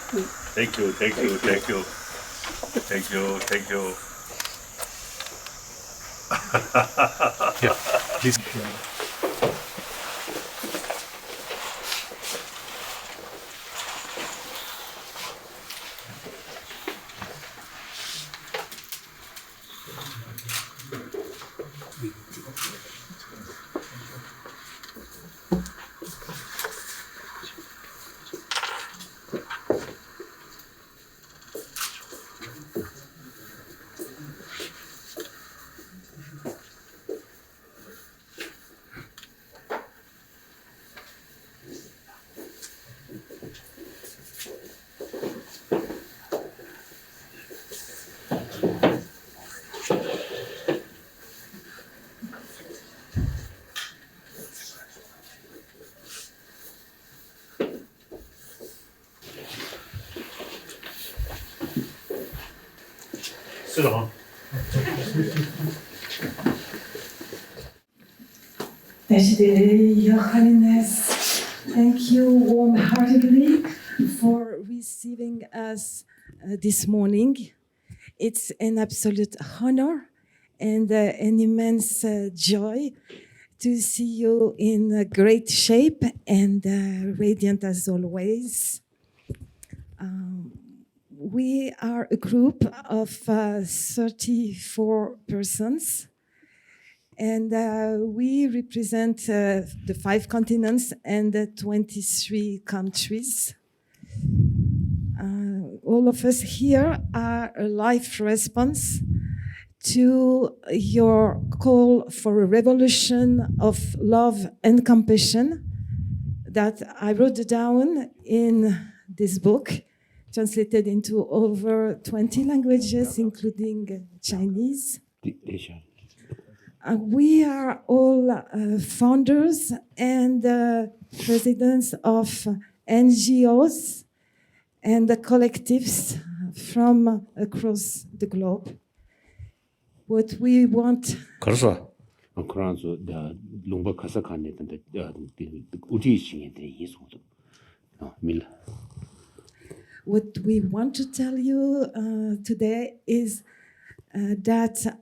Thank you, thank you, thank you, thank you, thank you. Yeah, please. Sit on. Your Holiness, thank you warm-heartedly for receiving us this morning. It's an absolute honor and an immense joy to see you in great shape and radiant as always. We are a group of 34 persons, and we represent the 5 continents and 23 countries. All of us here are a life response to your call for a revolution of love and compassion that I wrote down in this book, translated into over 20 languages, including Chinese. We are all founders and presidents of NGOs and the collectives from across the globe. What we want... What we want to tell you today is that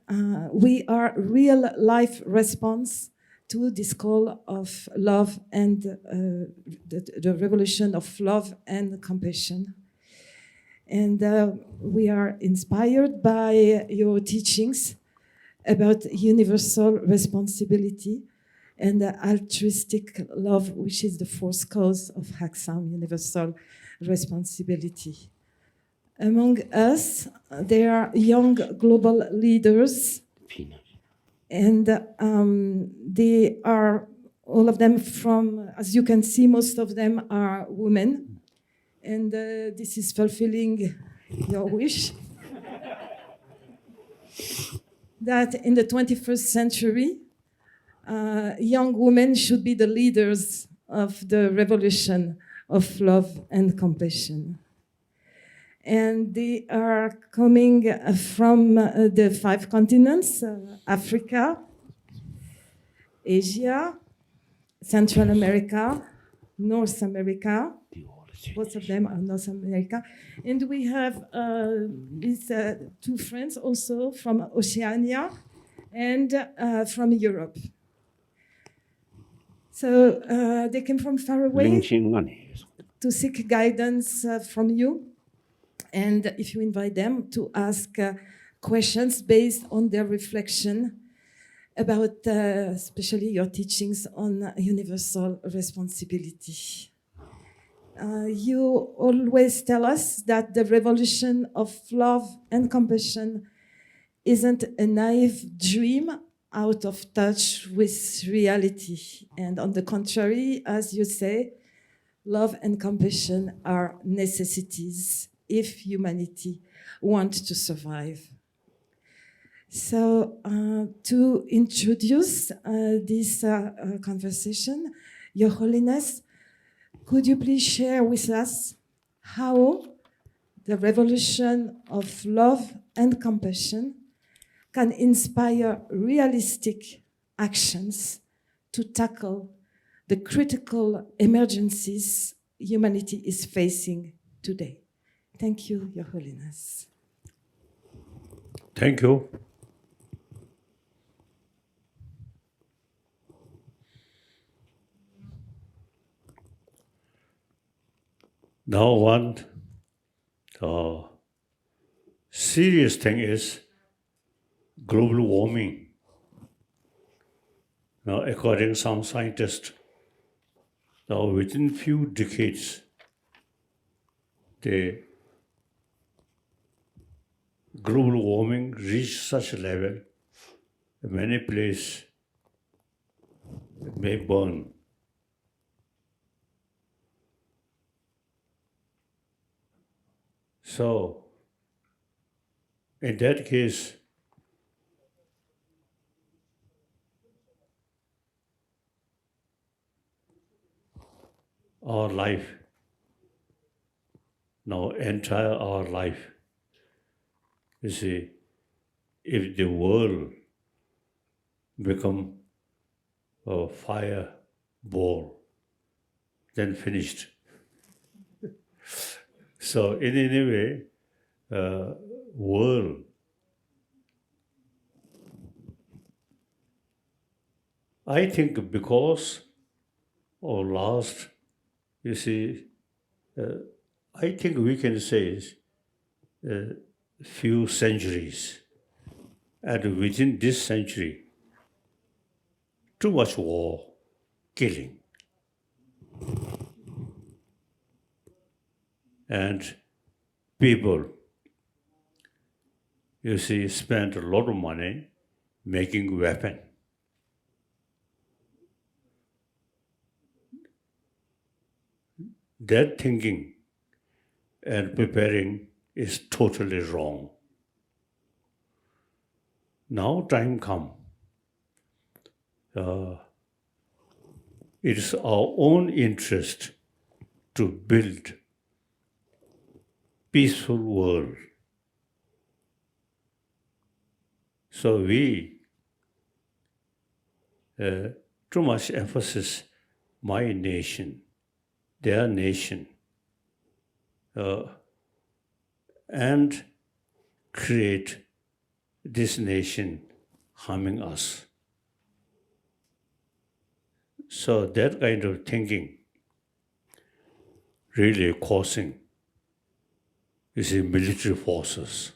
we are real life response to this call of love and the revolution of love and compassion. And we are inspired by your teachings about universal responsibility and altruistic love, which is the fourth cause of Haksam, universal responsibility. Among us, there are young global leaders, and they are, all of them from, as you can see, most of them are women, and this is fulfilling your wish that in the 21st century, young women should be the leaders of the revolution of love and compassion. And they are coming from the 5 continents, Africa, Asia, Central America, North America. Both of them are North America. And we have these 2 friends also from Oceania and from Europe. So they came from far away to seek guidance from you. And if you invite them to ask questions based on their reflection about especially your teachings on universal responsibility. You always tell us that the revolution of love and compassion isn't a naive dream out of touch with reality. And on the contrary, as you say, love and compassion are necessities if humanity wants to survive. So to introduce this conversation, Your Holiness, could you please share with us how the revolution of love and compassion can inspire realistic actions to tackle the critical emergencies humanity is facing today? Thank you, Your Holiness. Thank you. Now one serious thing is global warming. Now, according to some scientists, now within few decades, the global warming reached such a level, many places may burn. So, in that case, our life, now entire our life, you see, if the world become a fire ball, then finished. So in any way, world I think because of last, you see, I think we can say few centuries, and within this century, too much war, killing, and people, you see, spend a lot of money making weapon. That thinking and preparing is totally wrong. Now time come. It is our own interest to build peaceful world. So we too much emphasis my nation, their nation, and create this nation harming us. So that kind of thinking really causing, you see, military forces.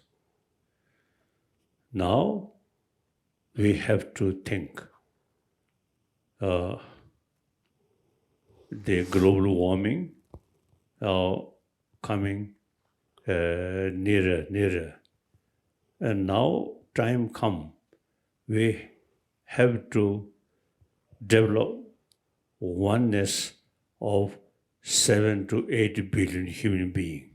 Now we have to think the global warming coming nearer. And now time come, we have to develop oneness of 7 to 8 billion human beings.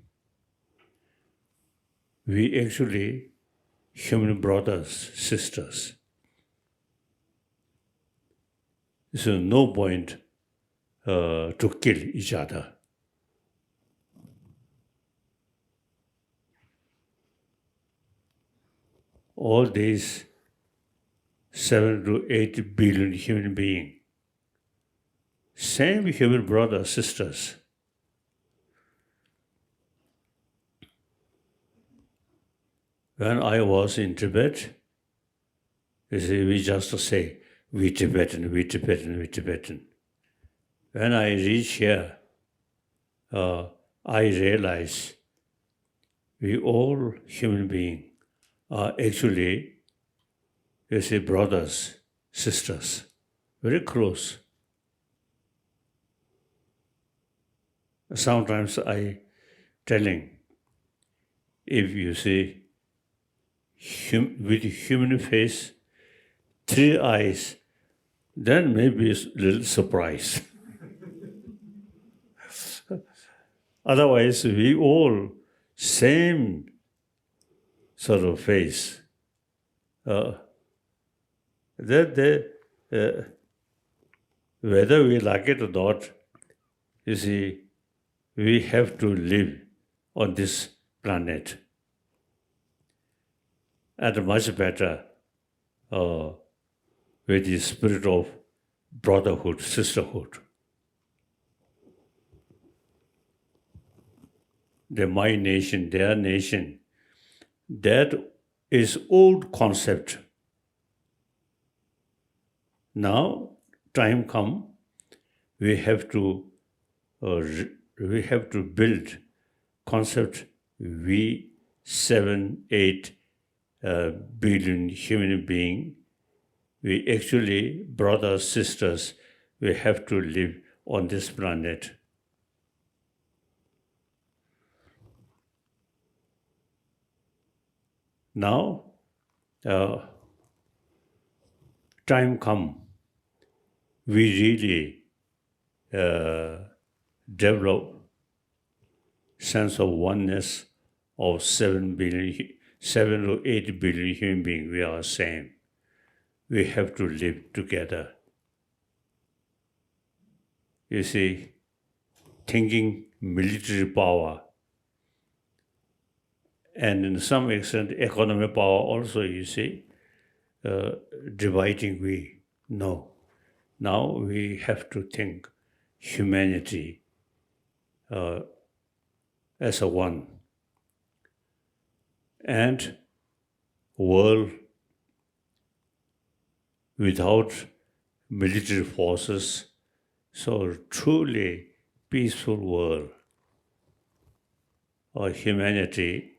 We actually human brothers, sisters. So no point to kill each other. All these 7 to 8 billion human beings, same human brothers, sisters. When I was in Tibet, you see, we just say, we Tibetan, we Tibetan, we Tibetan. When I reach here, I realize we all human beings are actually, you see, brothers, sisters, very close. Sometimes I telling, if you see with human face, 3 eyes, then maybe it's a little surprise. Otherwise, we all same sort of face. Whether we like it or not, you see, we have to live on this planet. And much better with the spirit of brotherhood, sisterhood. the my nation, their nation, that is old concept. Now, time come, we have to build concept. We 7-8 billion human being. We actually brothers, sisters. We have to live on this planet. Now, time come, we really develop sense of oneness of 7 or 8 billion human beings. We are same. We have to live together. You see, thinking military power and in some extent economic power also, you see, dividing we. No. Now we have to think humanity as a one. And world without military forces, so truly peaceful world or humanity,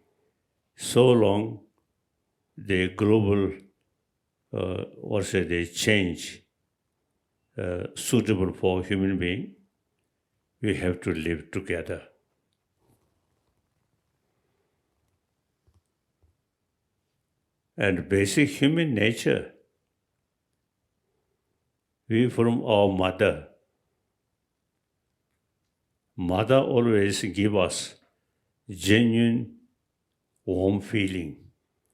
so long the global, the change suitable for human being, we have to live together. And basic human nature, we from our mother always give us genuine warm feeling,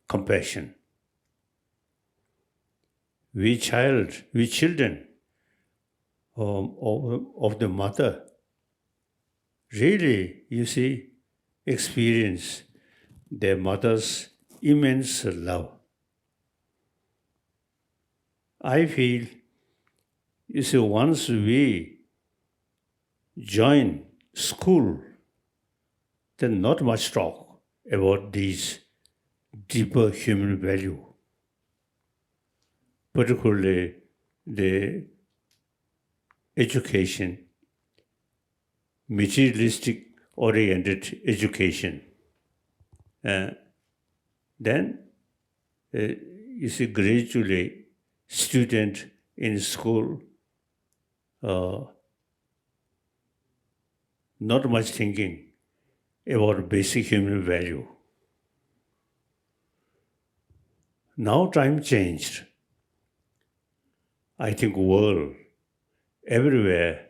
compassion. We children of the mother, really, you see, experience their mother's immense love. I feel, you see, once we join school, then not much talk about these deeper human value, particularly the education, materialistic oriented education. Then, you see, gradually, student in school, not much thinking about basic human value. Now time changed. I think world, everywhere,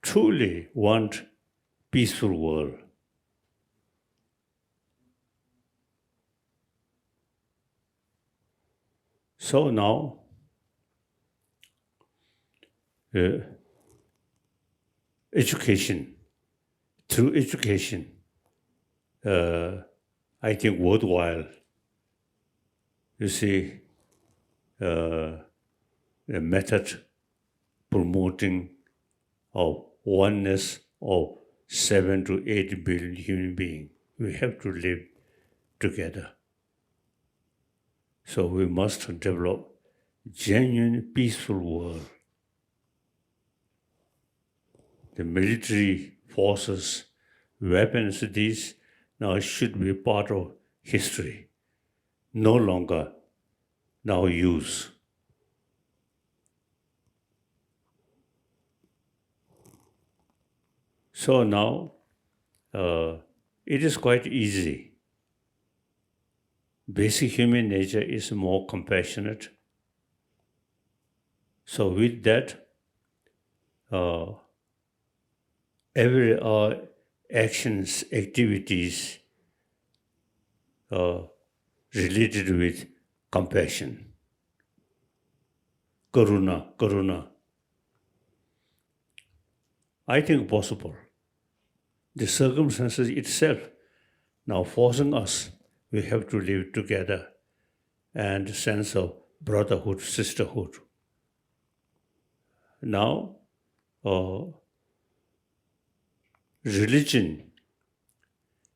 truly want peaceful world. So now, education, through education, I think worthwhile. You see, a method promoting of oneness of 7 to 8 billion human beings. We have to live together. So we must develop genuine peaceful world. The military forces, weapons, these now should be part of history. No longer now use. So now it is quite easy. Basic human nature is more compassionate. So with that, every actions, activities related with compassion, karuna. I think possible. The circumstances itself now forcing us, we have to live together and sense of brotherhood, sisterhood. Now, religion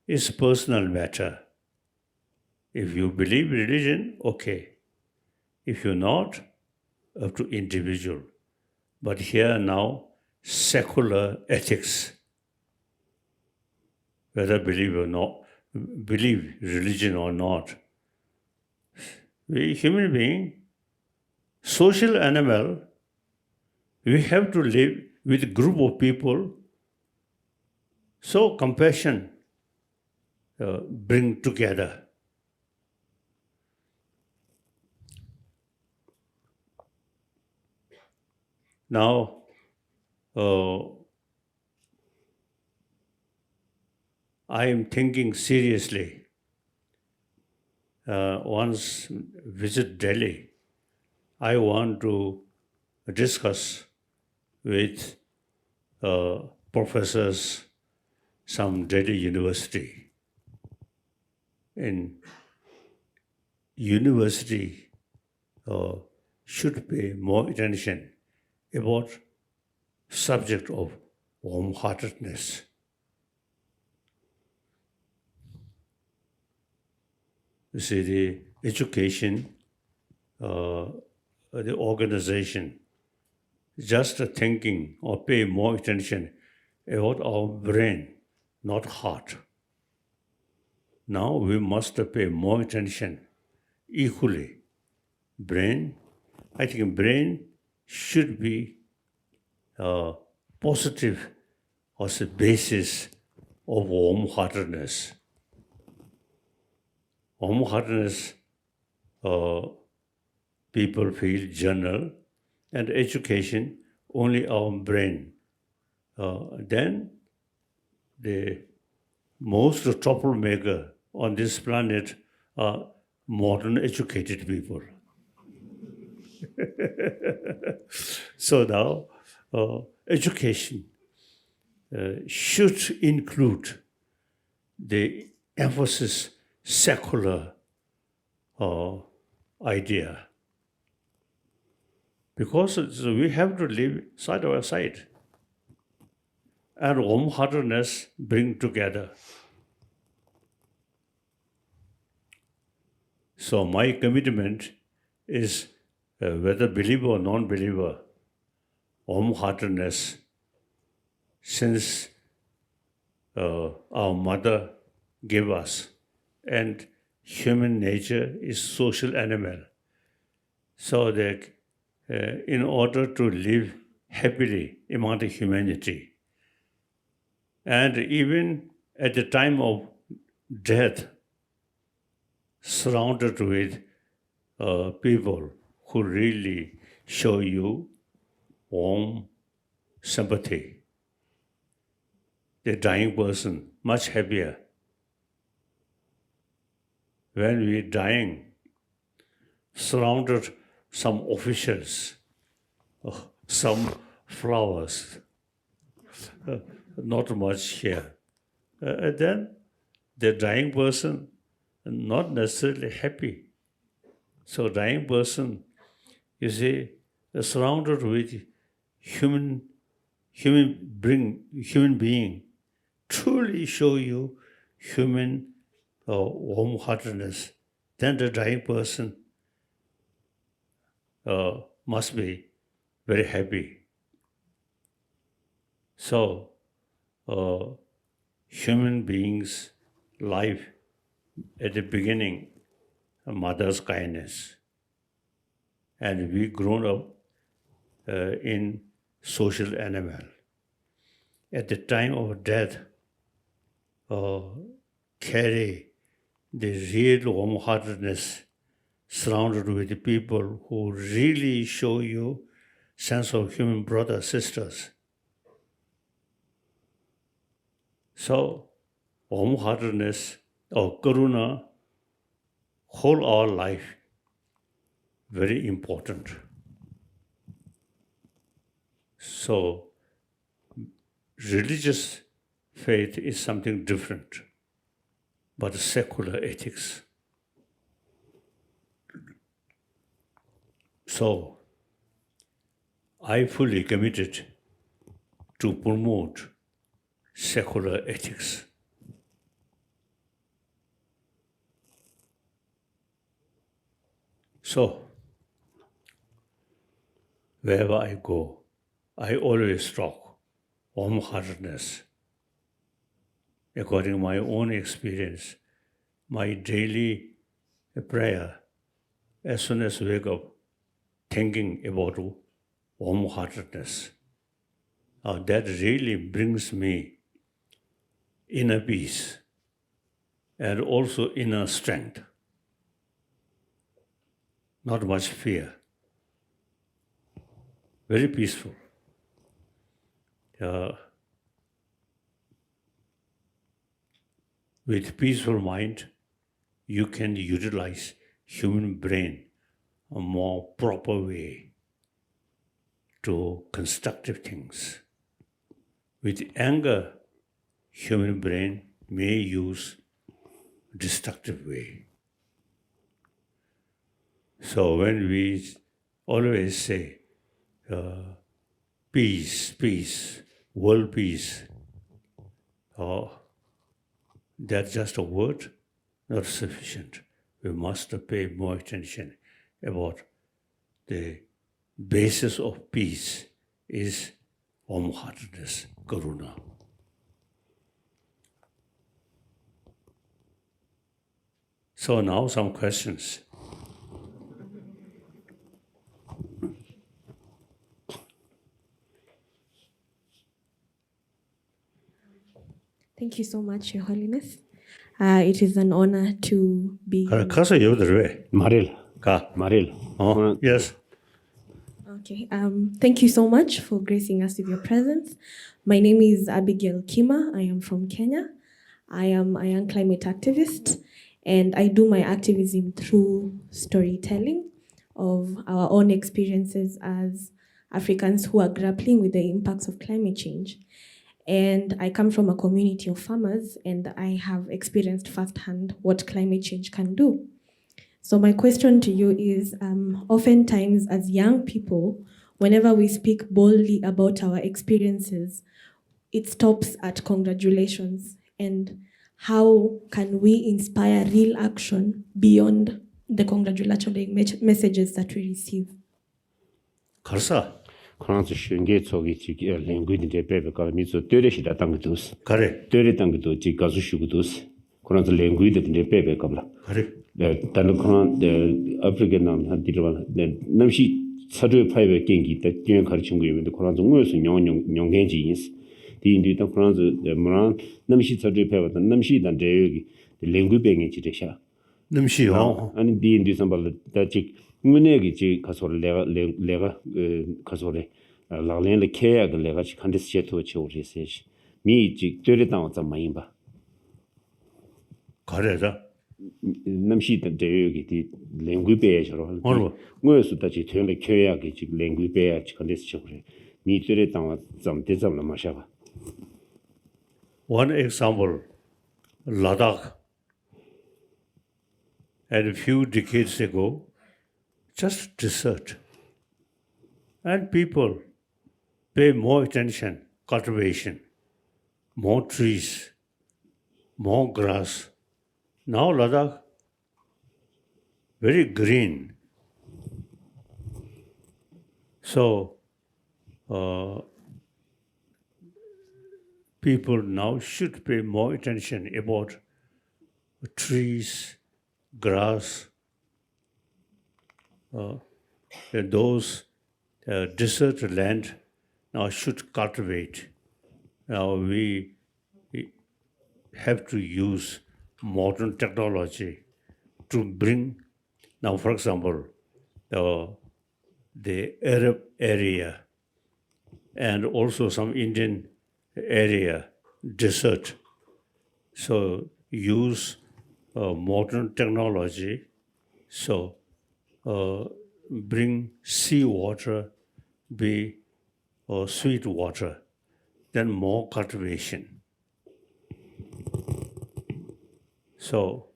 is personal matter. If you believe religion, okay. If you're not, up to individual. But here now, secular ethics, whether believe religion or not. We human being, social animal, we have to live with a group of people. So compassion bring together. Now, I am thinking seriously. Once visit Delhi, I want to discuss with professors some Delhi University. In university should pay more attention about subject of warm-heartedness. You see, the education, the organization, just thinking or pay more attention about our brain, not heart. Now we must pay more attention equally. Brain, I think brain should be positive as a basis of warm-heartedness. Warm-heartedness, people feel general, and education only our brain. Then the most troublemaker on this planet are modern educated people. So now, education should include the emphasis secular idea. Because we have to live side by side. And warm-heartedness bring together. So my commitment is whether believer or non-believer, warm-heartedness, since our mother gave us, and human nature is social animal. So that in order to live happily among the humanity, and even at the time of death, surrounded with people who really show you warm sympathy. The dying person, much happier. When we dying, surrounded some officials, some flowers, not much here. Then the dying person not necessarily happy. So dying person, you see, surrounded with human being, truly show you human warm-heartedness. Then the dying person must be very happy. So, human beings' life at the beginning, a mother's kindness, and we grown up in social animal. At the time of death, carry the real warm-heartedness, surrounded with the people who really show you sense of human brothers, sisters. So, warm-heartedness or karuna, whole our life, very important. So, religious faith is something different, but secular ethics. So, I fully committed to promote secular ethics. So, wherever I go, I always talk warm-heartedness. According to my own experience, my daily prayer, as soon as I wake up, thinking about warm-heartedness. That really brings me inner peace and also inner strength. Not much fear. Very peaceful. With peaceful mind, you can utilize human brain a more proper way to constructive things. With anger, human brain may use destructive way. So when we always say peace, peace, world peace, that's just a word, not sufficient. We must pay more attention about the basis of peace is warm-heartedness, karuna. So now some questions. Thank you so much, Your Holiness. It is an honor to be. 가서 여기들 Maril. 가. Maril. Yes. Okay. Thank you so much for gracing us with your presence. My name is Abigail Kima. I am from Kenya. I am a young climate activist, and I do my activism through storytelling of our own experiences as Africans who are grappling with the impacts of climate change. And I come from a community of farmers, and I have experienced firsthand what climate change can do. So my question to you is, oftentimes as young people, whenever we speak boldly about our experiences, it stops at congratulations. And how can we inspire real action beyond the congratulatory messages that we receive? 가서. 그런서 신게 속이 지기 랭귀지인데 배배가 미소 되레시다 당도스. 그래. 되레 당도 지 가수 쉬고도스. 그런서 랭귀지인데 배배가 그래. 네, 다른 그런 아프리카 남 한디르반 남시 사주 파이베 경기 때 뒤에 가르친 거였는데 그런 정도에서 영gen지 인스. 디인디다 그런서 뭐랑 남시 사주 파이베 남시 단데 여기 랭귀지뱅이 지대샤. 남시요. 아니 디인디 선발 다직 문에기 지 가서 내가 가서래 라렌레 케야가 내가 칸데스 제토 치오리세시 미지 되레당 좀 많이 봐 가래자 남시도 대여기 디 랭귀베에서로 뭐로 뭐에서 다지 되는 케야가 지 랭귀베에 칸데스 치오리 미 되레당 좀 대zamla 마샤가 One example, Ladakh. And a few decades ago, just desert. And people pay more attention, cultivation, more trees, more grass. Now Ladakh, very green. So people now should pay more attention about trees, grass, those desert land now should cultivate. Now we have to use modern technology to bring, now for example, the Arab area and also some Indian area, desert. So use modern technology, so bring seawater, be sweet water, then more cultivation. So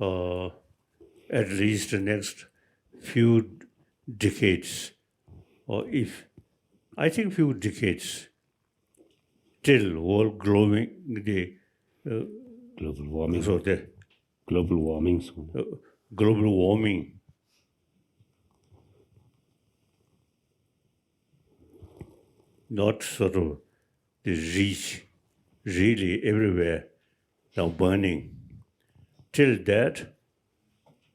at least the next few decades, or if, I think few decades, till world glowing the global warming. so the Global warming. global warming. Not sort of the reach really everywhere now burning. Till that,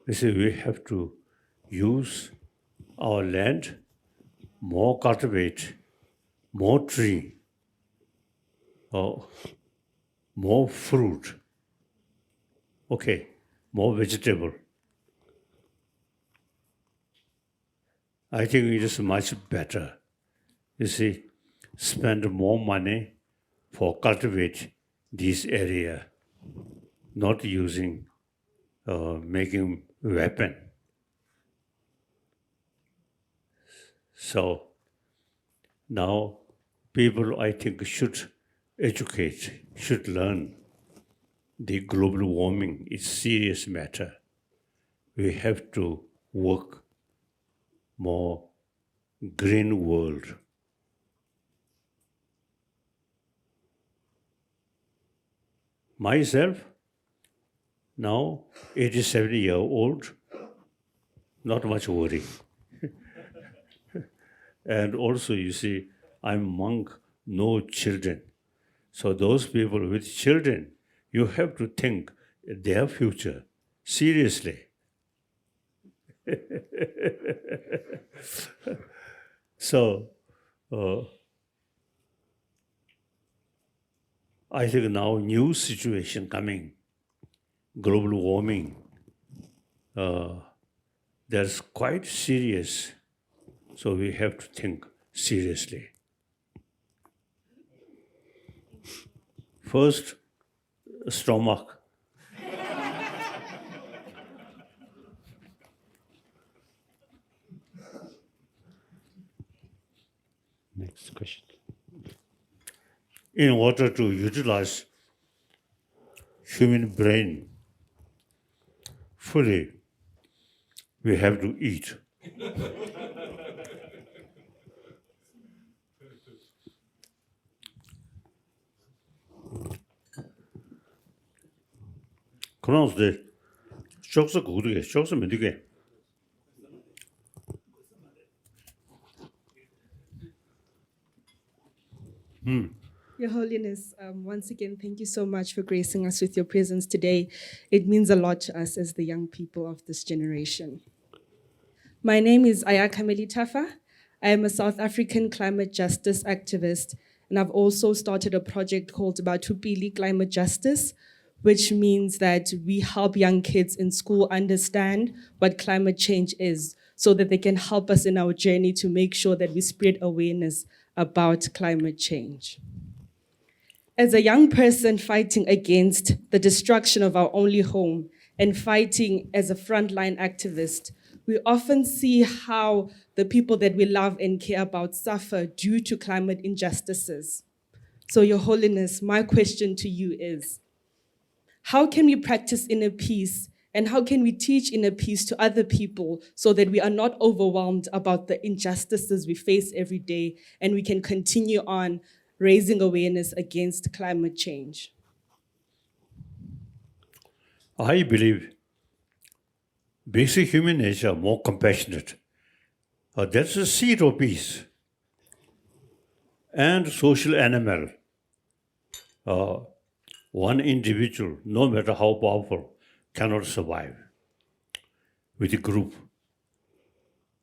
we say we have to use our land, more cultivate, more tree, or more fruit, okay, more vegetable. I think it is much better. You see, spend more money for cultivate this area, not using, making weapon. So now people, I think, should educate, should learn the global warming is serious matter. We have to work more green world. Myself, now 87-year-old, not much worry. And also, you see, I'm monk, no children. So those people with children, you have to think their future seriously. So, I think now new situation coming, global warming, that's quite serious. So we have to think seriously. First, stomach. Next question. In order to utilize human brain fully, we have to eat. 그러면서 쪽서 고르게 쪽서 medike. Your Holiness, once again, thank you so much for gracing us with your presence today. It means a lot to us as the young people of this generation. My name is Ayaka Melitafa. I am a South African climate justice activist, and I've also started a project called Batupili Climate Justice, which means that we help young kids in school understand what climate change is so that they can help us in our journey to make sure that we spread awareness about climate change. As a young person fighting against the destruction of our only home and fighting as a frontline activist, we often see how the people that we love and care about suffer due to climate injustices. So, Your Holiness, my question to you is, how can we practice inner peace and how can we teach inner peace to other people so that we are not overwhelmed about the injustices we face every day and we can continue on raising awareness against climate change? I believe basic human nature more compassionate. That's the seed of peace. And social animal. One individual, no matter how powerful, cannot survive with a group.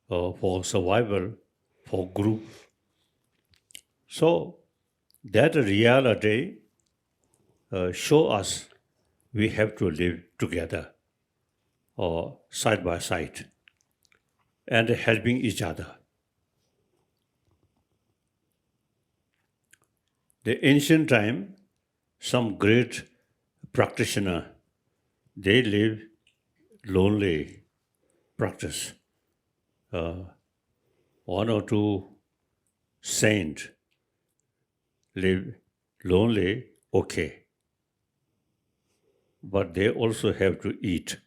For survival, for group. So that reality show us we have to live together or side by side and helping each other. The ancient time, some great practitioner, they live lonely practice. One or two saint live lonely, okay. But they also have to eat.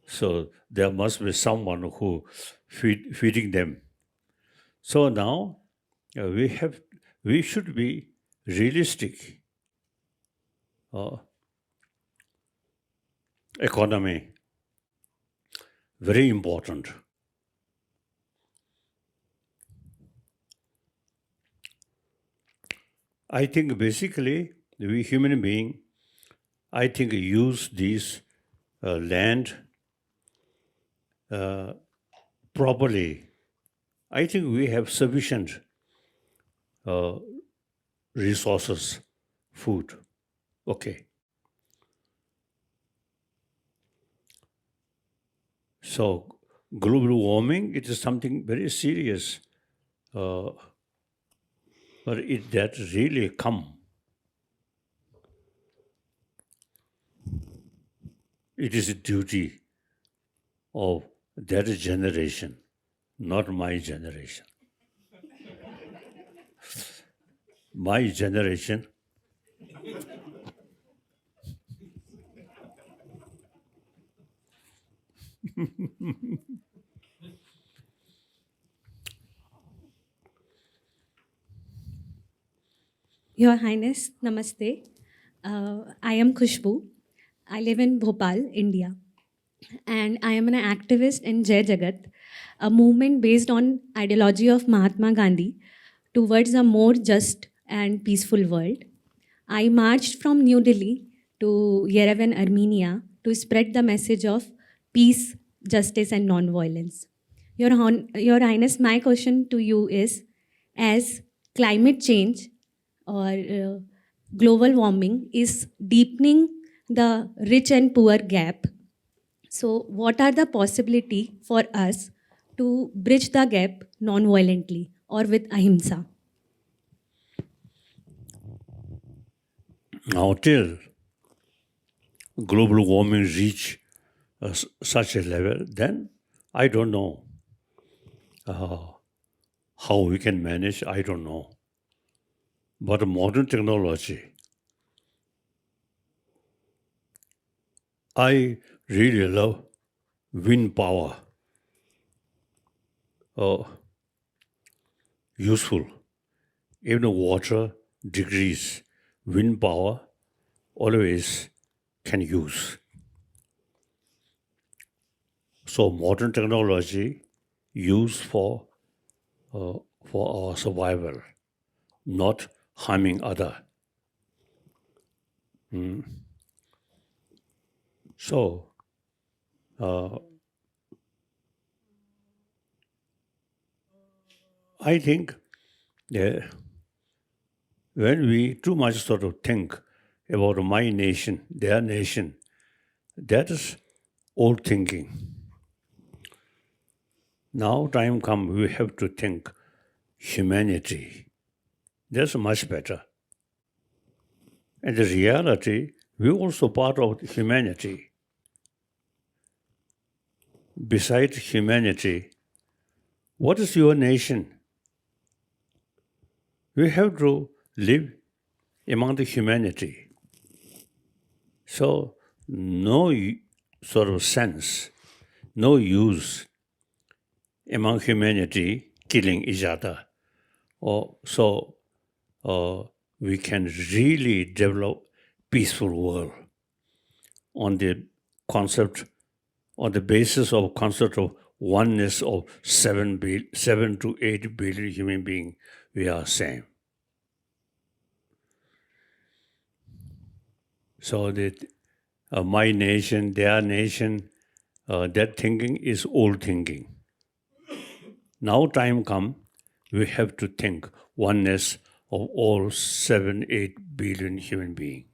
So there must be someone who feeding them. So now we should be realistic economy, very important. I think basically we human being, I think use this land properly. I think we have sufficient resources, food. Okay. So global warming, it is something very serious. But that really come. It is a duty of that generation, not my generation. My generation, Your Highness, Namaste. I am Khushbu. I live in Bhopal, India. And I am an activist in Jai Jagat, a movement based on ideology of Mahatma Gandhi towards a more just and peaceful world. I marched from New Delhi to Yerevan, Armenia to spread the message of peace, justice, and non-violence. Your Highness, my question to you is, as climate change or global warming is deepening the rich and poor gap, so what are the possibility for us to bridge the gap non-violently or with ahimsa? now till global warming reach such a level, then I don't know how we can manage, I don't know. But modern technology, I really love wind power. Useful. Even water degrees, wind power always can use. So modern technology used for our survival, not harming other. So I think when we too much sort of think about my nation, their nation, that is old thinking. Now time come, we have to think humanity. That's much better. And the reality, we're also part of humanity. Besides humanity, what is your nation? We have to live among the humanity. So no sort of sense, no use among humanity killing each other. So we can really develop peaceful world on the basis of concept of oneness of 7 to 8 billion human beings. We are same. So that my nation, their nation, that thinking is old thinking. Now time come, we have to think oneness of all 7, 8 billion human beings.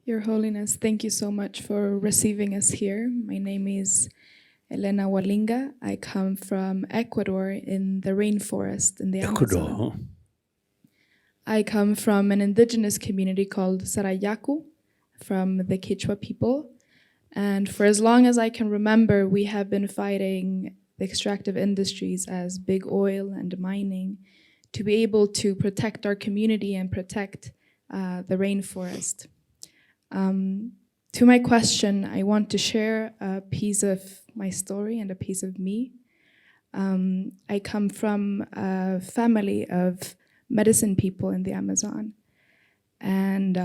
Your Holiness, thank you so much for receiving us here. My name is Elena Walinga. I come from Ecuador in the rainforest in the Amazon. Ecuador. I come from an indigenous community called Sarayaku, from the Quechua people. And for as long as I can remember, we have been fighting the extractive industries as big oil and mining to be able to protect our community and protect the rainforest. To my question, I want to share a piece of my story and a piece of me. I come from a family of medicine people in the Amazon. And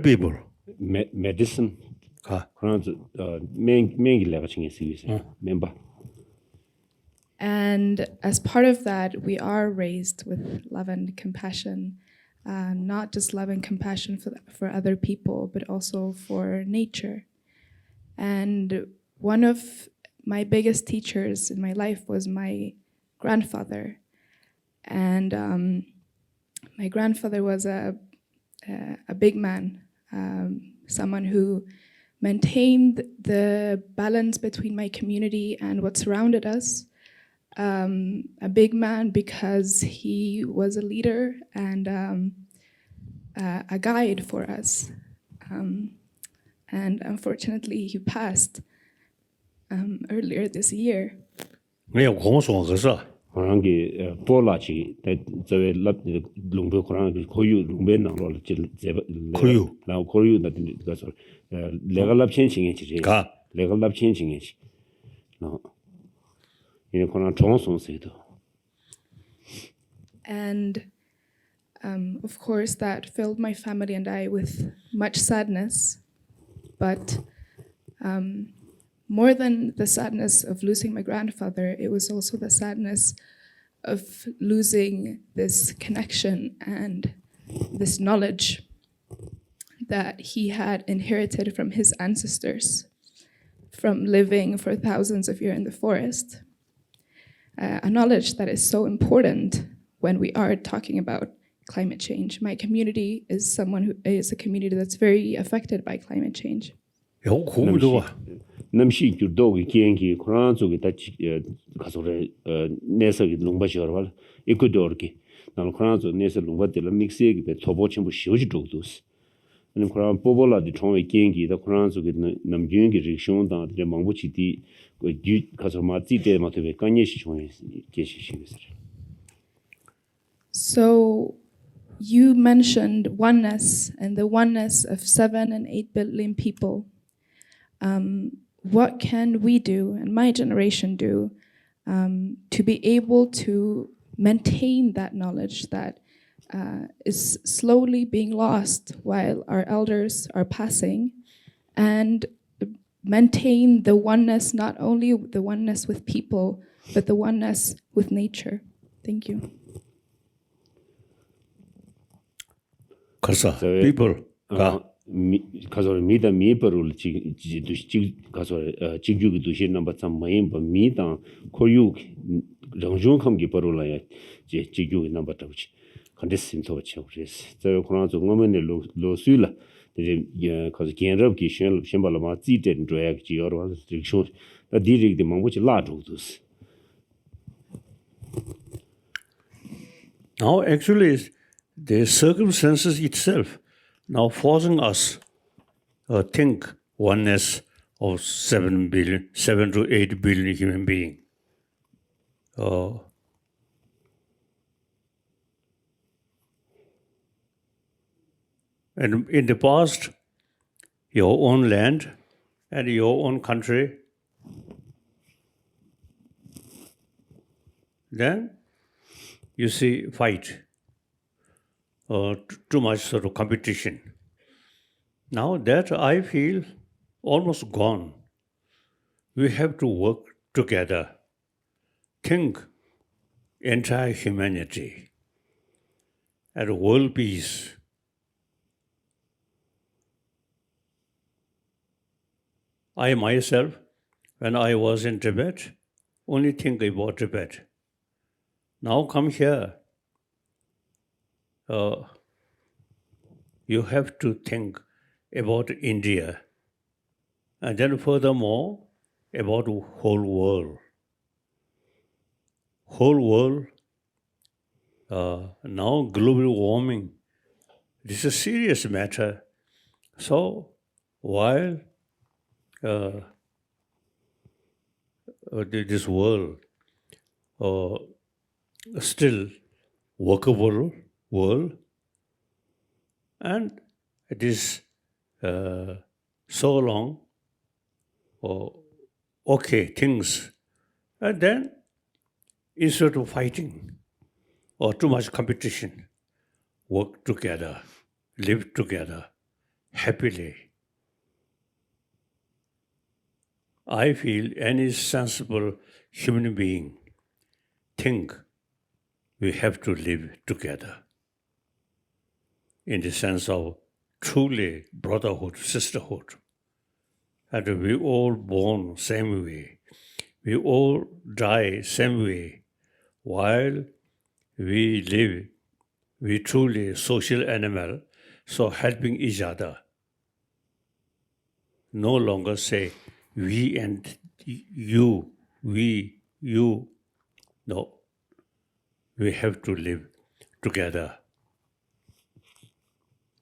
people. medicine 가. 그런 맹기 내가 신경 쓰고 있어요. 멤버. And as part of that, we are raised with love and compassion, not just love and compassion for other people, but also for nature. And one of my biggest teachers in my life was my grandfather. And my grandfather was a big man, someone who maintained the balance between my community and what surrounded us. A big man because he was a leader and a guide for us. And unfortunately, he passed earlier this year. 그냥 공소한 거서. 그런 게 볼라지 저의 롱베 그런 고유 롱베 나로 고유 나 고유 같은 가서 레갈랍 천칭이지 가 레갈랍 천칭이지 나 이제 그런 정성세도. And of course, that filled my family and I with much sadness. But more than the sadness of losing my grandfather, it was also the sadness of losing this connection and this knowledge that he had inherited from his ancestors, from living for thousands of years in the forest. A knowledge that is so important when we are talking about climate change. My community is a community that's very affected by climate change. 요 고무도 와. 남시 주도기 기행기 그런 쪽에 다 가서래 내석이 농바시어로 말 이코도르기 나는 그런 쪽 내서 농바들 믹스에게 토보 전부 쉬어지 도도스 아니 그런 보볼라디 총의 기행기다 그런 쪽에 남균기 리액션다 데 망부치디 그 가서 마티데 마트베 간예시 총의 계시시겠어요. So you mentioned oneness and the oneness of 7 and 8 billion people. What can we do, and my generation do, to be able to maintain that knowledge that is slowly being lost while our elders are passing, and maintain the oneness, not only the oneness with people, but the oneness with nature? Thank you. 그래서 people가 가서 미다 미버를 지 가서 지규기 도시 넘버 3 마임바 미다 코유 정중함기 버로라야 제 지규기 넘버 2 근데 신토치 그래서 저 그런 좀 어머니 로수라 이제 가서 견럽기 신발마 지된 줘야 지어로 리액션 다 디릭데 망고치 라도스. Now actually the circumstances itself now forcing us think oneness of 7 to 8 billion human beings. And in the past, your own land and your own country, then you see fight, too much sort of competition. Now that I feel almost gone. We have to work together, think entire humanity and world peace. I myself, when I was in Tibet, only think about Tibet. Now come here. You have to think about India, and then furthermore about the whole world. Whole world, now global warming, this is a serious matter. So while this world still workable world, and it is so long, or okay things, and then instead of fighting or too much competition, work together, live together happily. I feel any sensible human being think we have to live together in the sense of truly brotherhood, sisterhood. And we all born same way. We all die same way. While we live, we truly social animal, so helping each other. No longer say we and you, we, you. No, we have to live together.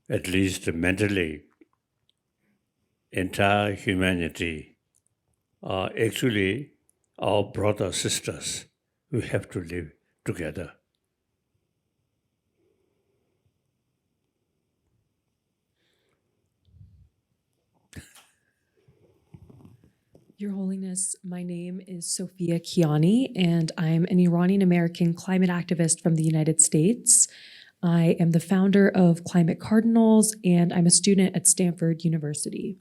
At least mentally, entire humanity are actually our brothers, sisters. We have to live together. Your Holiness, my name is Sophia Kiani, and I'm an Iranian-American climate activist from the United States. I am the founder of Climate Cardinals, and I'm a student at Stanford University.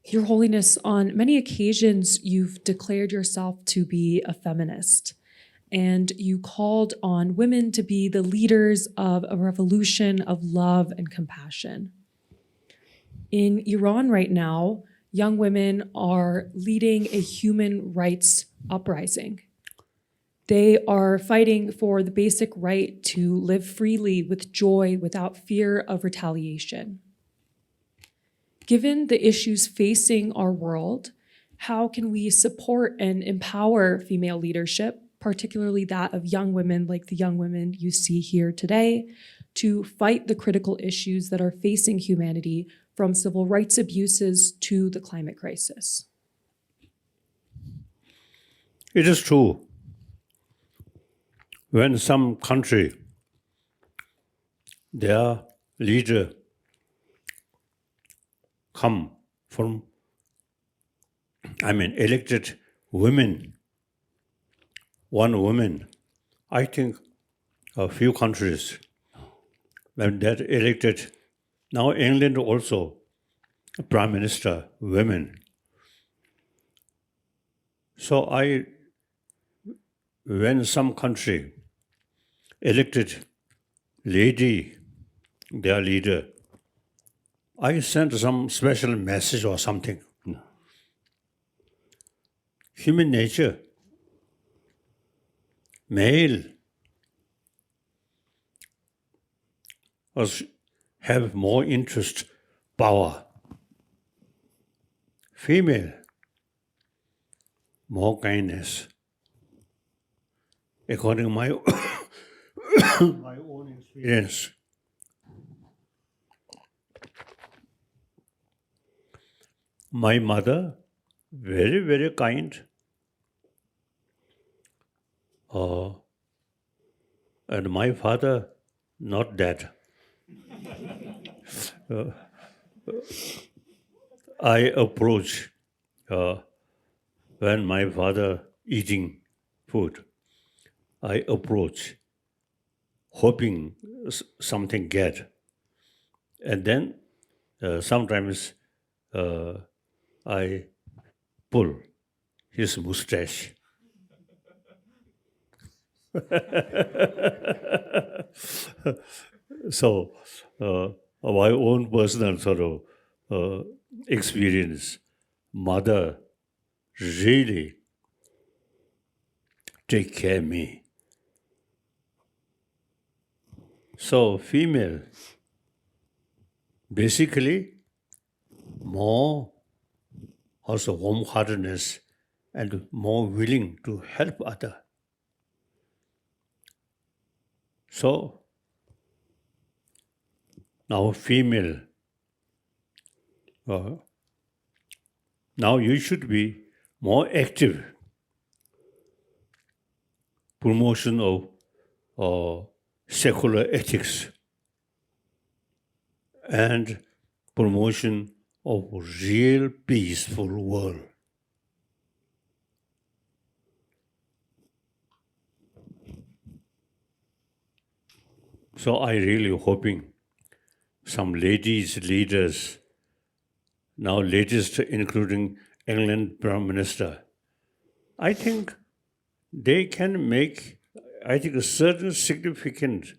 Your Holiness, on many occasions, you've declared yourself to be a feminist, and you called on women to be the leaders of a revolution of love and compassion. In Iran right now, young women are leading a human rights uprising. They are fighting for the basic right to live freely with joy without fear of retaliation. Given the issues facing our world, how can we support and empower female leadership, particularly that of young women like the young women you see here today, to fight the critical issues that are facing humanity, from civil rights abuses to the climate crisis? It is true. When some country, their leader come from, elected women, one woman, I think a few countries, when that elected, now England also, Prime Minister, women. So when some country elected lady, their leader, I sent some special message or something. Human nature, male, have more interest, power. Female, more kindness. According to my, my own experience. My mother, very, very kind. And my father, not that. I approach when my father eating food. I approach, hoping something get, and then sometimes I pull his mustache. So my own personal sort of experience, mother really take care of me. So female, basically more also warm-heartedness and more willing to help other. So now female, now you should be more active. Promotion of secular ethics and promotion of real peaceful world. So I really hoping some ladies leaders, now latest including England Prime Minister, I think they can make, I think, a certain significant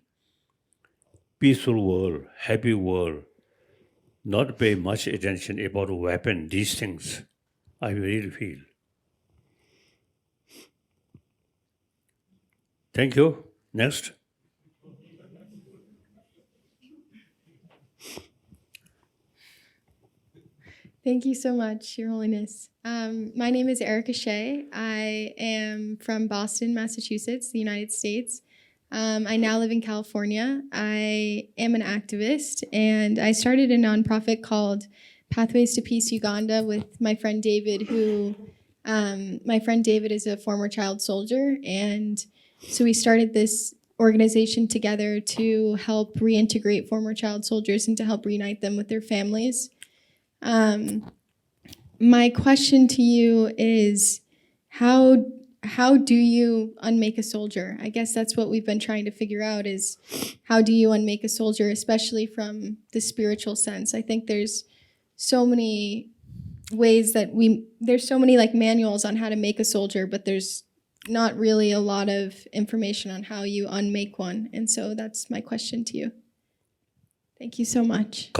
peaceful world, happy world, not pay much attention about weapon, these things, I really feel. Thank you. Next. Thank you so much, Your Holiness. My name is Erica Shea. I am from Boston, Massachusetts, the United States. I now live in California. I am an activist, and I started a nonprofit called Pathways to Peace Uganda with my friend David, my friend David is a former child soldier, and so we started this organization together to help reintegrate former child soldiers and to help reunite them with their families. My question to you is, how do you unmake a soldier? I guess that's what we've been trying to figure out, is how do you unmake a soldier, especially from the spiritual sense? I think there's so many ways that there's so many like manuals on how to make a soldier, but there's not really a lot of information on how you unmake one. And so that's my question to you. Thank you so much.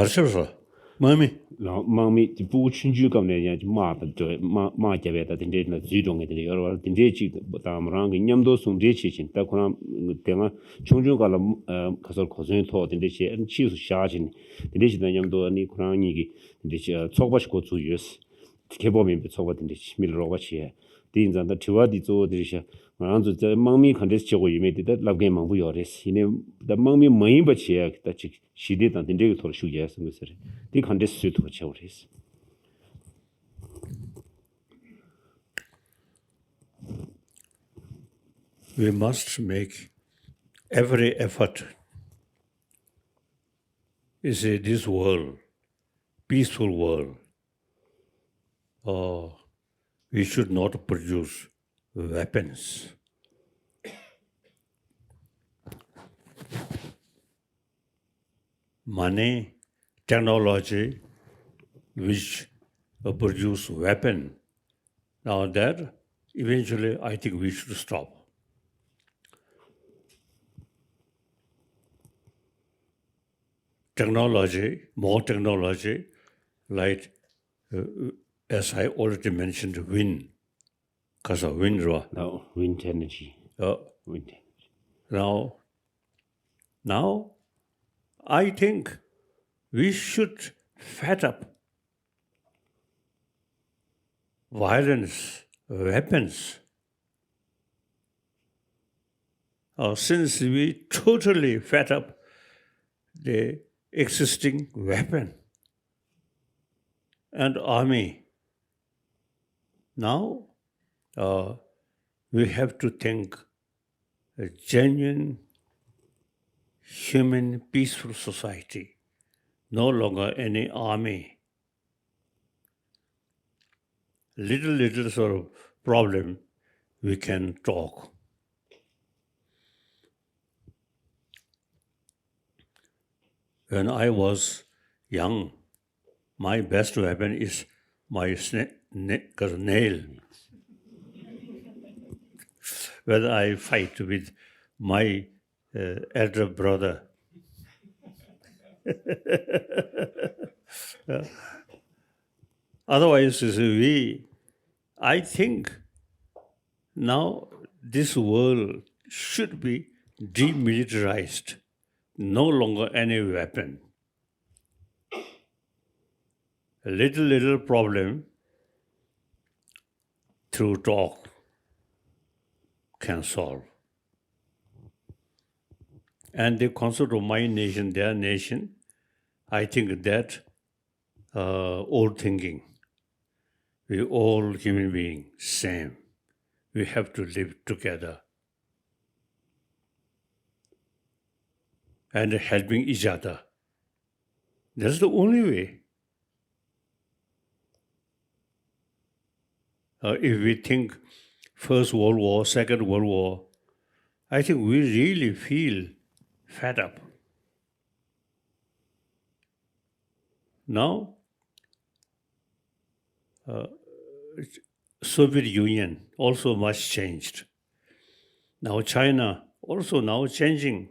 Mommy. No, mommy, the boot you come there, ma javeta, the date not zidong at the other, the day, but I'm wrong in Yamdo, some ditching, Takuna, Tenga, Chunjugala, Castle Cousin taught in the chair and choose charging the dish than Yamdo and Nikurani, the Tobash go 2 years, Kebobin, but so what in the middle of a chair. Deans and the Tuadi to the around the mommy contest show you made that love game of yours. The mommy main but chair that she did not indeed for 2 years. They contest suit for charities. We must make every effort. You see, this world, peaceful world, we should not produce weapons. Money, technology, which produce weapon. Now that, eventually, I think we should stop. Technology, more technology, like, as I already mentioned, wind, because of wind. No, wind energy. Wind energy. Now, I think we should fed up violence, weapons. Since we totally fed up the existing weapon and army, now we have to think a genuine, human, peaceful society, no longer any army. Little sort of problem, we can talk. When I was young, my best weapon is my nail. When I fight with my elder brother. Otherwise, I think now this world should be demilitarized, no longer any weapon. A little problem through talk can solve. And the concept of my nation, their nation, I think that old thinking, we all human beings, same. We have to live together and helping each other. That's the only way. If we think First World War, Second World War, I think we really feel fed up. Now, Soviet Union also much changed. Now China also now changing.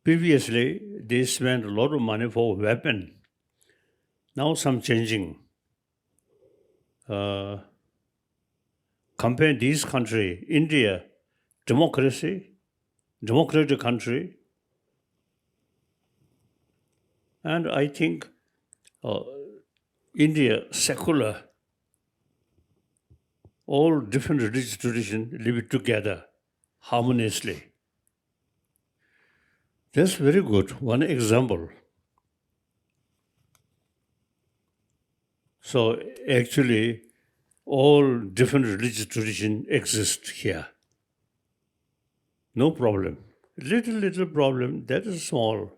Previously, they spent a lot of money for weapon. Now some changing. Compare this country, India, democratic country, and I think India, secular, all different religious traditions live together harmoniously. That's very good. One example. So actually, all different religious traditions exist here. No problem. Little problem, that is small.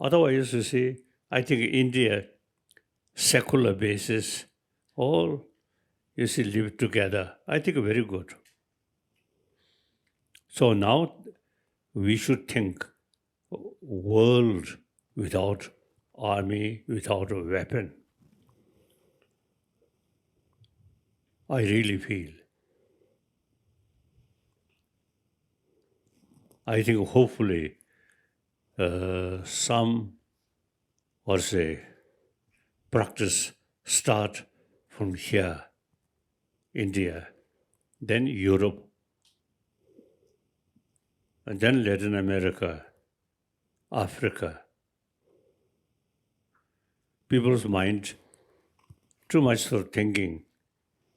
Otherwise, you see, I think India, secular basis, all, you see, live together. I think very good. So now we should think world without army, without a weapon. I really feel. I think hopefully some, practice start from here, India, then Europe, and then Latin America, Africa. People's mind too much for thinking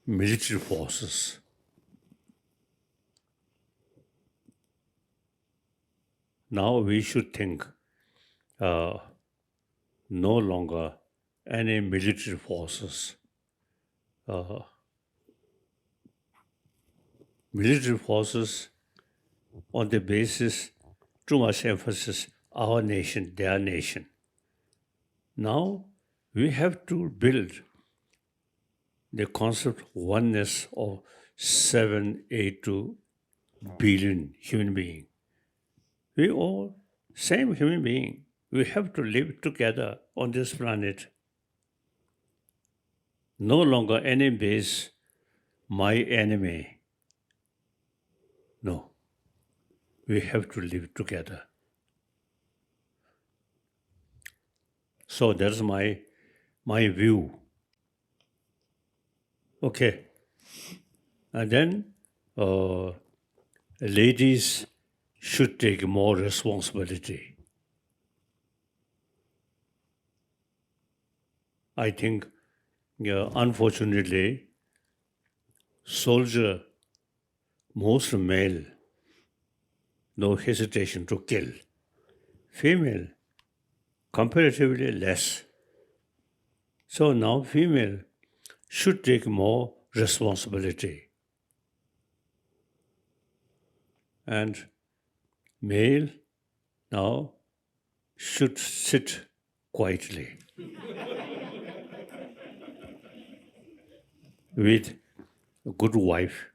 military forces. Now we should think no longer any military forces. Military forces on the basis, too much emphasis, our nation, their nation. Now we have to build the concept of oneness of 782 billion human beings. We all same human being. We have to live together on this planet. No longer any base, my enemy. No. We have to live together. So that's my view. Okay. And then ladies should take more responsibility. I think, unfortunately, soldier, most male, no hesitation to kill. Female, comparatively less. So now female should take more responsibility. And male now should sit quietly with a good wife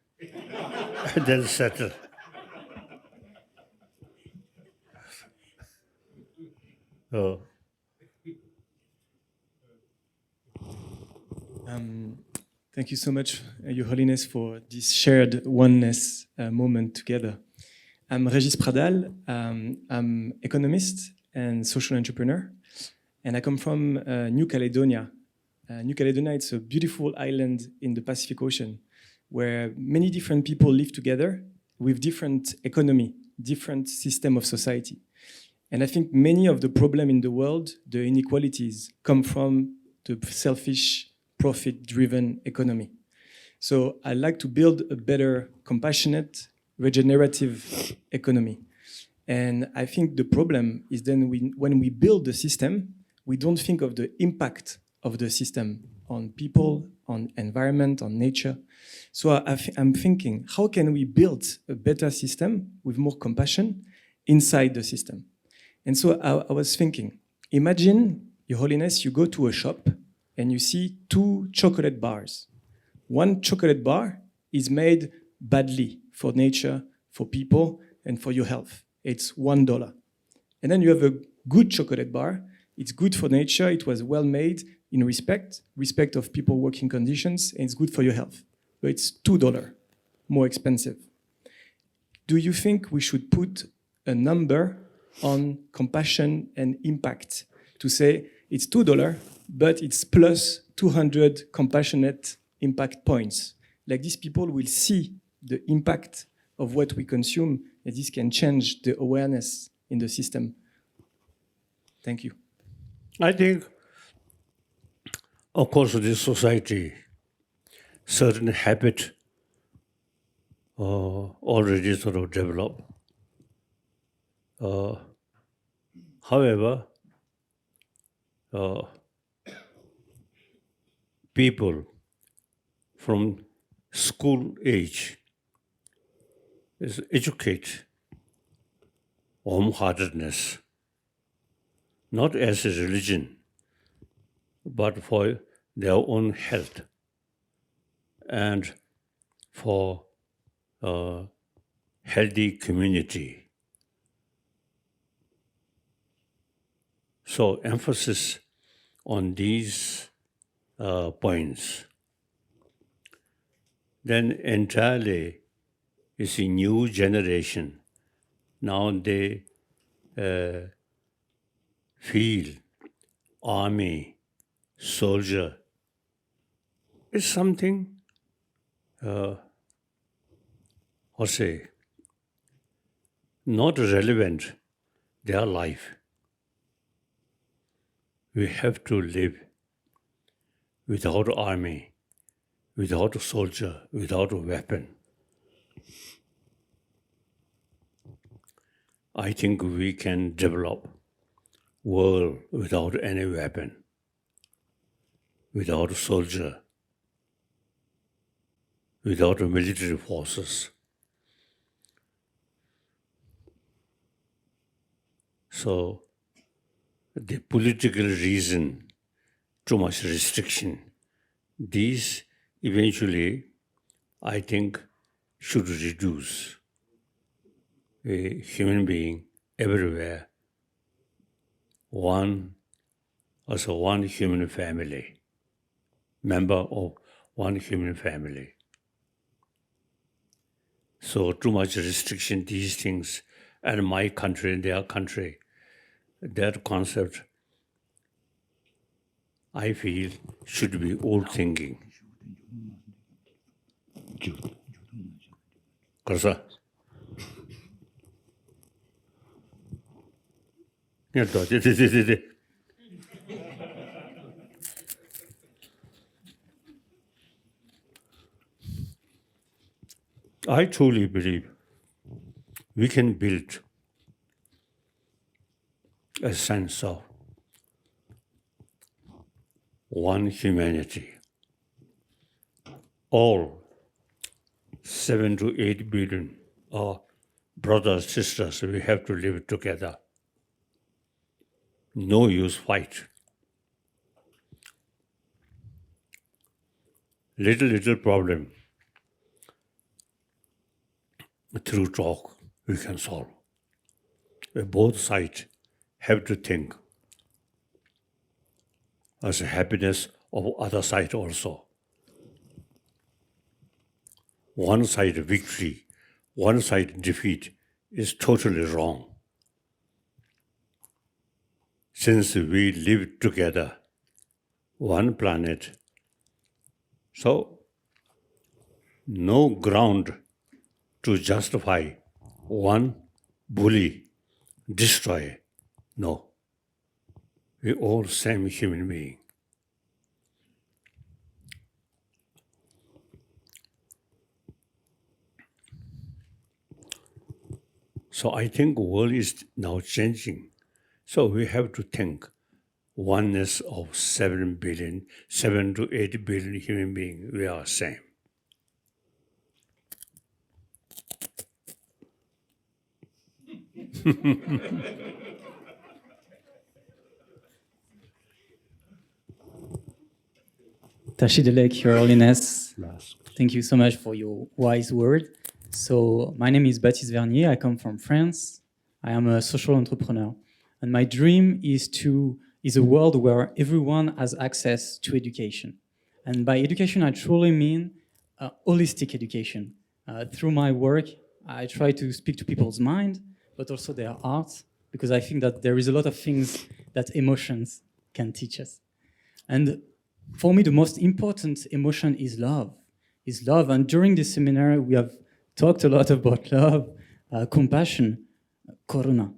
and then settle. Thank you so much, Your Holiness, for this shared oneness moment together. I'm Régis Pradal. I'm economist and social entrepreneur, and I come from New Caledonia. New Caledonia, it's a beautiful island in the Pacific Ocean where many different people live together with different economy, different system of society. And I think many of the problems in the world, the inequalities, come from the selfish, profit-driven economy. So I like to build a better, compassionate, regenerative economy. And I think the problem is then when we build the system, we don't think of the impact of the system on people, on environment, on nature. So I'm thinking, how can we build a better system with more compassion inside the system? And so I was thinking, Imagine, Your Holiness, you go to a shop and you see 2 chocolate bars. One chocolate bar is made badly for nature, for people, and for your health. It's $1. And then you have a good chocolate bar. It's good for nature. It was well made in respect of people working conditions, and it's good for your health. But it's $2 more expensive. Do you think we should put a number on compassion and impact to say it's $2, but it's plus 200 compassionate impact points? Like these people will see the impact of what we consume, and this can change the awareness in the system. Thank you. I think, of course, this society, certain habit already sort of developed. However, people from school age is educate warm-heartedness, not as a religion, but for their own health and for a healthy community. So emphasis on these points. Then entirely is a new generation. Now they feel army, soldier is something, or say, not relevant their life. We have to live without army, without a soldier, without a weapon. I think we can develop world without any weapon, without a soldier, without military forces. So the political reason, too much restriction, these eventually, I think, should reduce. A human being everywhere, one as a one human family, member of one human family. So too much restriction, these things, and my country, their country, that concept, I feel, should be old thinking. 그래서 I truly believe we can build a sense of one humanity. All 7 to 8 billion brothers, sisters, we have to live together. No use fight. Little problem, through talk we can solve. Both sides have to think as a happiness of other side also. One side victory, one side defeat is totally wrong. Since we live together, one planet, so no ground to justify one bully, destroy. No. We all same human being. So I think the world is now changing. So we have to think oneness of 7 to 8 billion human beings, we are same. Tashidelek, Your Holiness. Thank you so much for your wise word. So, my name is Baptiste Vernier. I come from France. I am a social entrepreneur. And my dream is a world where everyone has access to education. And by education, I truly mean holistic education. Through my work, I try to speak to people's mind, but also their hearts, because I think that there is a lot of things that emotions can teach us. And for me, the most important emotion is love. And during this seminar, we have talked a lot about love, compassion, karuna.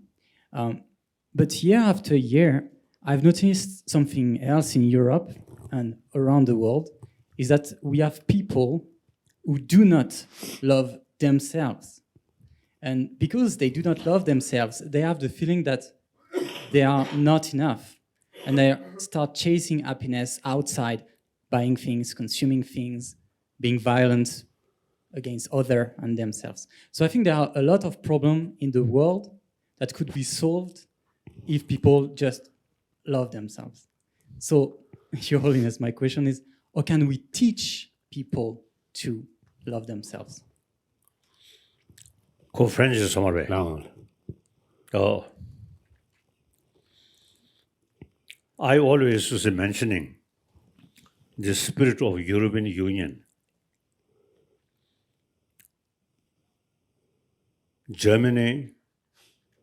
But year after year, I've noticed something else in Europe and around the world, is that we have people who do not love themselves. And because they do not love themselves, they have the feeling that they are not enough. And they start chasing happiness outside, buying things, consuming things, being violent against others and themselves. So I think there are a lot of problems in the world that could be solved if people just love themselves. So, Your Holiness, my question is, how can we teach people to love themselves? Co-French is somewhere. Oh. I always was mentioning the spirit of European Union. Germany,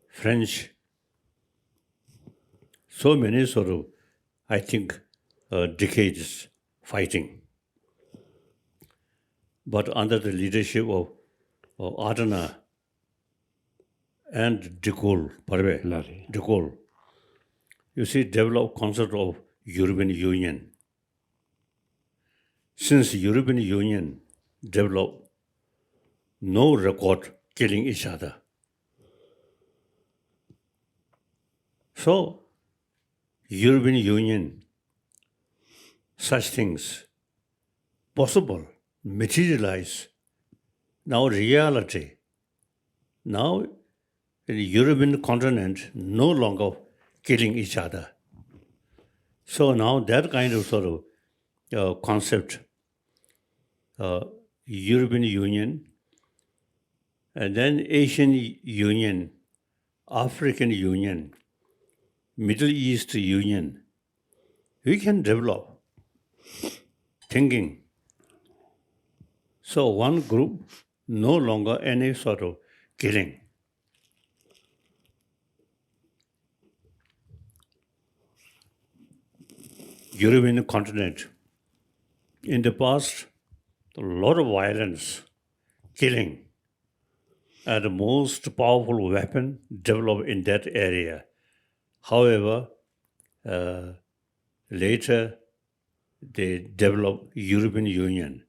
French, so many sort of, I think, decades fighting. But under the leadership of Adana and de Gaulle, you see, developed concept of European Union. Since European Union developed, no record killing each other. So, European Union, such things possible, materialize, now reality. Now, in the European continent, no longer killing each other. So now that kind of sort of concept, European Union, and then Asian Union, African Union, Middle East Union, we can develop thinking. So one group, no longer any sort of killing. European continent, in the past, a lot of violence, killing, and the most powerful weapon developed in that area. However, later they developed European Union.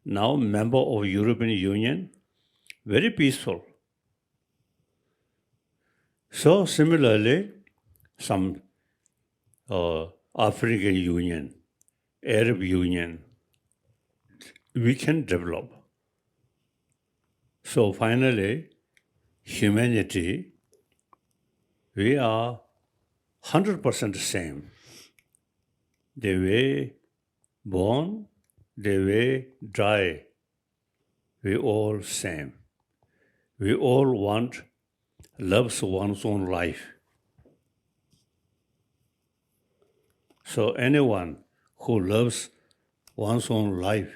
Now member of European Union, very peaceful. So similarly, some African Union, Arab Union, we can develop. So finally, humanity, we are 100% same. The way born, the way die, we all same. We all want loves one's own life. So anyone who loves one's own life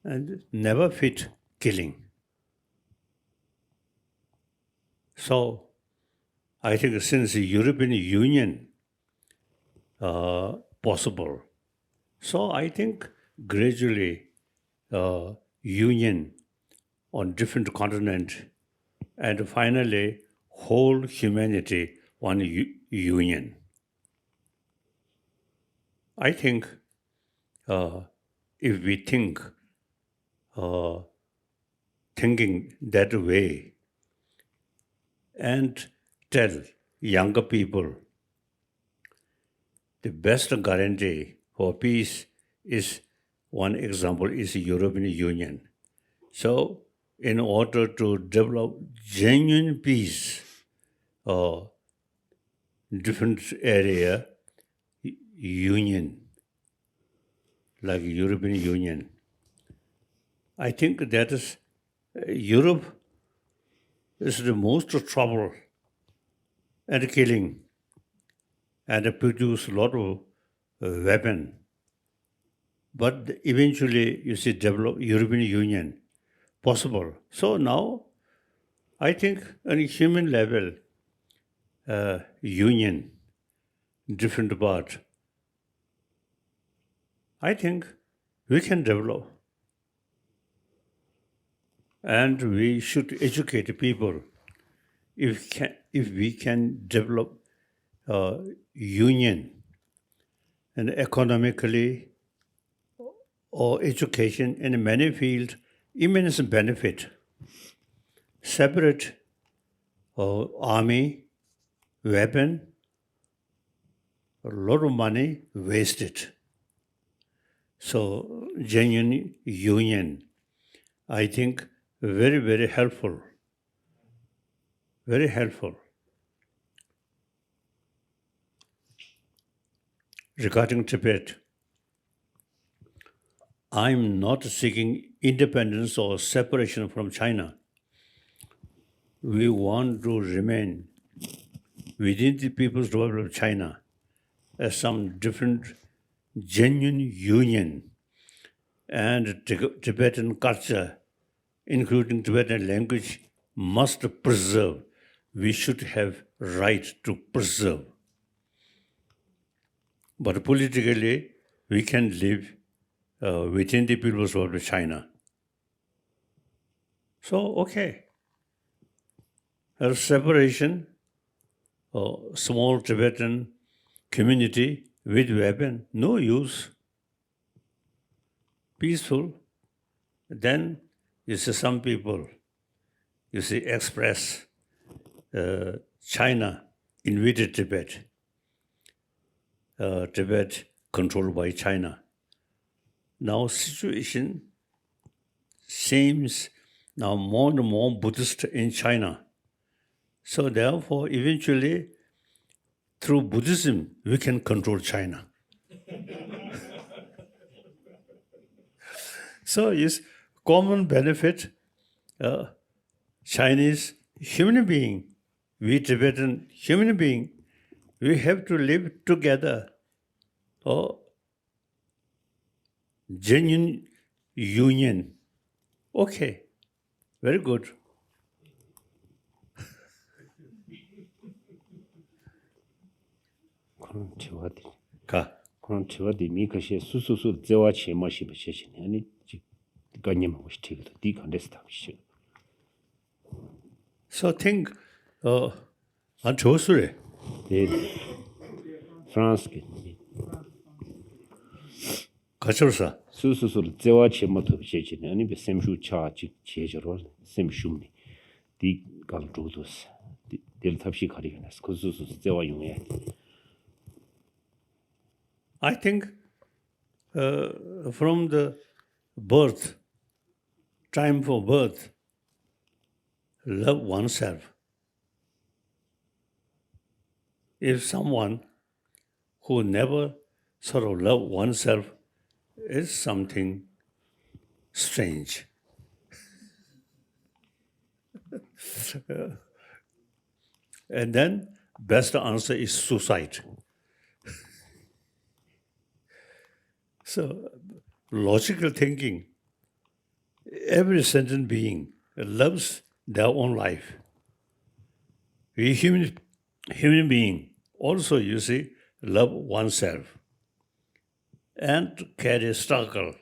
and never fit killing. So I think since the European Union possible, so I think gradually union on different continent and finally whole humanity one union. I think if we think thinking that way and tell younger people the best guarantee for peace is, one example is European Union. So in order to develop genuine peace, different area, union like European Union. I think that is Europe is the most trouble and killing and produce a lot of weapon. But eventually, you see, develop European Union possible. So now, I think on a human level, union, different part, I think we can develop. And we should educate people. If we can develop union and economically or education in many fields, immense benefit. Separate army, weapon, a lot of money wasted. So genuine union, I think, very, very helpful. Very helpful. Regarding Tibet, I'm not seeking independence or separation from China. We want to remain within the People's Republic of China as some different genuine union, and Tibetan culture, including Tibetan language, must preserve. We should have right to preserve. But politically, we can live within the People's Republic of China. So, okay. A separation, small Tibetan community with weapon, no use. Peaceful. Then you see some people, you see express China invaded Tibet. Tibet controlled by China. Now situation seems now more and more Buddhist in China. So therefore, eventually, through Buddhism, we can control China. So it's common benefit. Chinese human being, we Tibetan human being, we have to live together. Genuine union. Okay, very good. 그런 저와디 미카시 수수수 제와 체마시 버시니 아니 간념 호스티도 디컨데스타시. So think 안 좋으래. 네. 프랑스 가철사 수수수 제와 체마도 버시니 아니 베셈슈 차지 제저로 셈슈미 디 갈조도스 딜 탑시 가리가나스 그 수수 제와 용해. I think from the birth, time for birth, love oneself. If someone who never sort of love oneself is something strange. And then best answer is suicide. So, logical thinking, every sentient being loves their own life. We human being also, you see, love oneself and carry struggle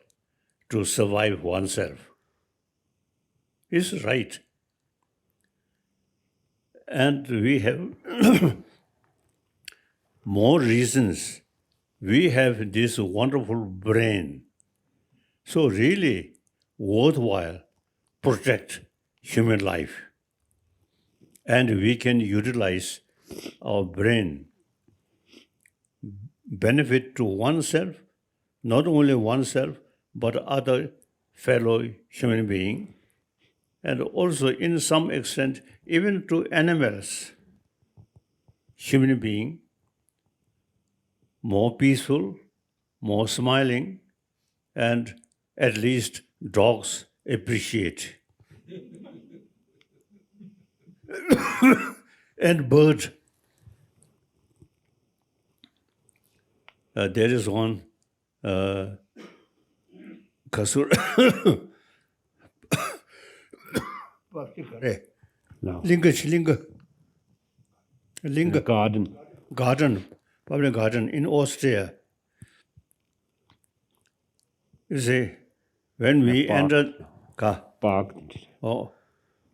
to survive oneself. It's right. And we have more reasons. We have this wonderful brain. So really worthwhile protect human life. And we can utilize our brain, benefit to oneself, not only oneself, but other fellow human being, and also in some extent, even to animals, human being, more peaceful, more smiling, and at least dogs appreciate. And bird. There is one kasur. No. Linga. Garden. Public garden in Austria. You see, when we enter Park.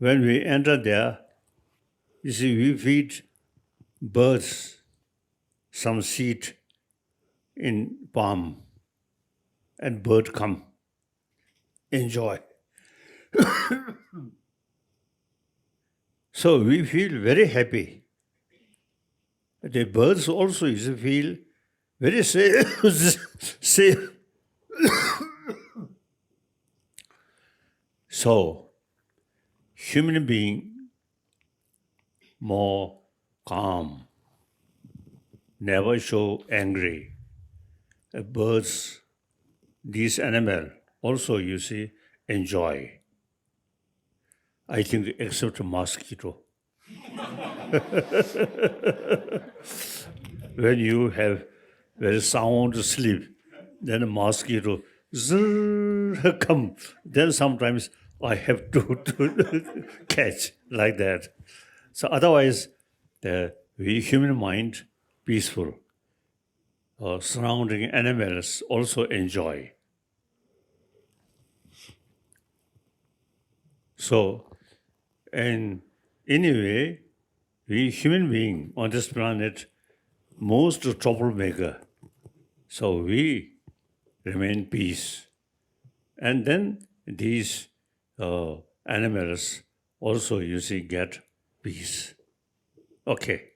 when we enter there, you see, we feed birds some seed in palm, and bird come, enjoy. So we feel very happy. The birds also feel very safe. So, human being more calm, never show angry. Birds, these animals also enjoy. I think except mosquito. When you have very sound sleep, then a mosquito come. Then sometimes I have to catch like that. So otherwise, we human mind peaceful. Surrounding animals also enjoy. So, and anyway, we human being on this planet, most troublemaker. So we remain peace. And then these animals also, get peace. Okay.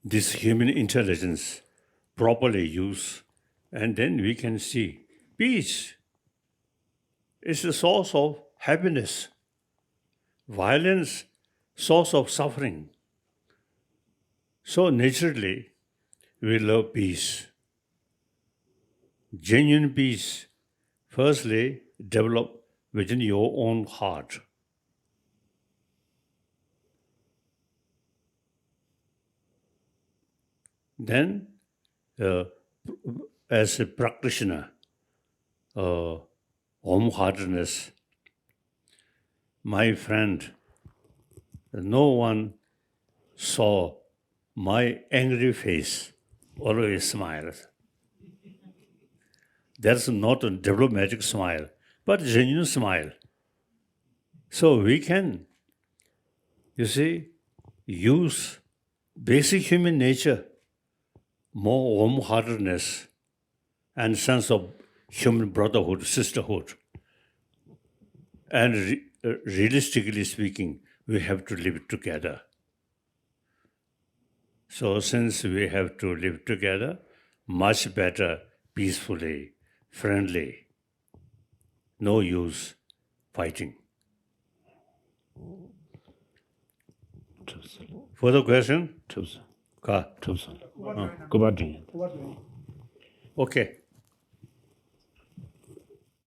This human intelligence properly used, and then we can see peace is the source of happiness. Violence, source of suffering. So naturally, we love peace. Genuine peace, firstly, develop within your own heart. Then, as a practitioner, home-heartedness, my friend, no one saw my angry face, always smiles. That's not a diplomatic smile, but a genuine smile. So we can, use basic human nature, more warm-heartedness, and sense of human brotherhood, sisterhood. And realistically speaking, we have to live together. So since we have to live together, much better, peacefully, friendly, no use fighting. Further question? Go back to it. Okay.